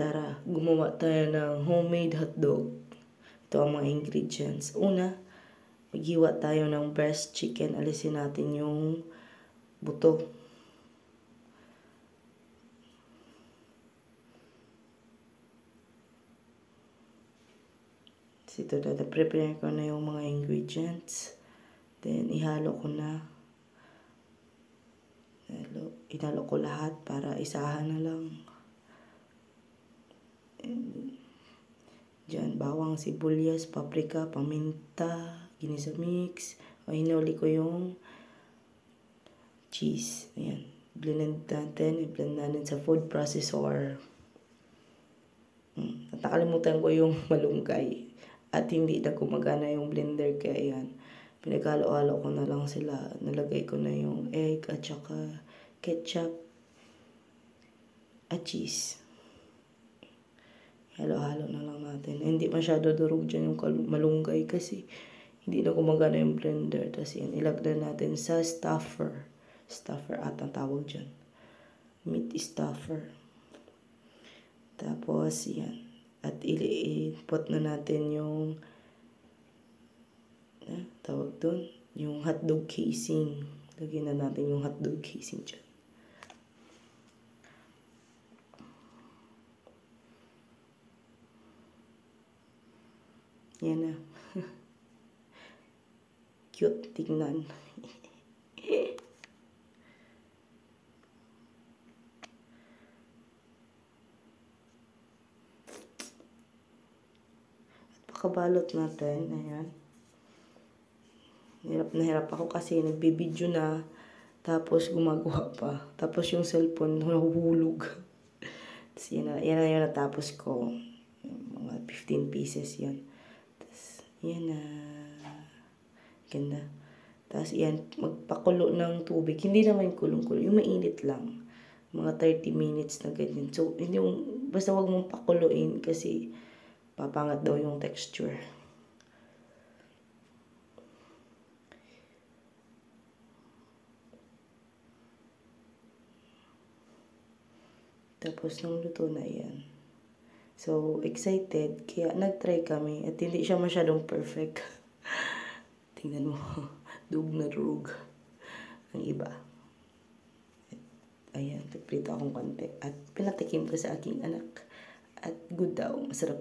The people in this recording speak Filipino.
Tara, gumawa tayo ng homemade hotdog. Ito ang mga ingredients. Una, maghiwa tayo ng breast chicken. Alisin natin yung buto. Ito na, prepare ko na yung mga ingredients. Then, ihalo ko na. Inalo ko lahat para isahan na lang. And, dyan, bawang, sibuyas, paprika, paminta, ginisa mix. O, hinuli ko yung cheese. Ayan. Blend natin. I-blend natin sa food processor. At nakalimutan ko yung malunggay. At hindi na gumagana yung blender. Kaya ayan. Pinaghalo-halo ko na lang sila. Nalagay ko na yung egg at saka ketchup at cheese. Halo-halo na lang natin. Hindi masyado durog dyan yung malunggay kasi hindi na gumagana yung blender. Tapos yan, ilagdan natin sa stuffer. Stuffer ata tawag dyan. Meat stuffer. Tapos yan. At i-put na natin yung tawag doon, yung hotdog casing. Lagyan na natin yung hotdog casing dyan. Yan na. Cute tingnan. At pakabalot natin. Ayan. Hirap na hirap ako kasi nagbibideo na. Tapos gumagawa pa. Tapos yung cellphone nahuhulog. Tapos yan na yung natapos ko. Mga 15 pieces yan. Tapos yan na. Ganda. Tapos yan, magpakulo ng tubig. Hindi naman kulong-kulo. Yung mainit lang. Mga 30 minutes na ganyan. So, hindi yung, basta wag mong pakuluin kasi papangat daw yung texture. Tapos, nung luto na yan. So, excited. Kaya, nag-try kami. At hindi siya masyadong perfect. Tingnan mo. Dug na drug. Ang iba. Ayan, prito akong konti. At pinatikim ko sa aking anak. At good daw. Masarap.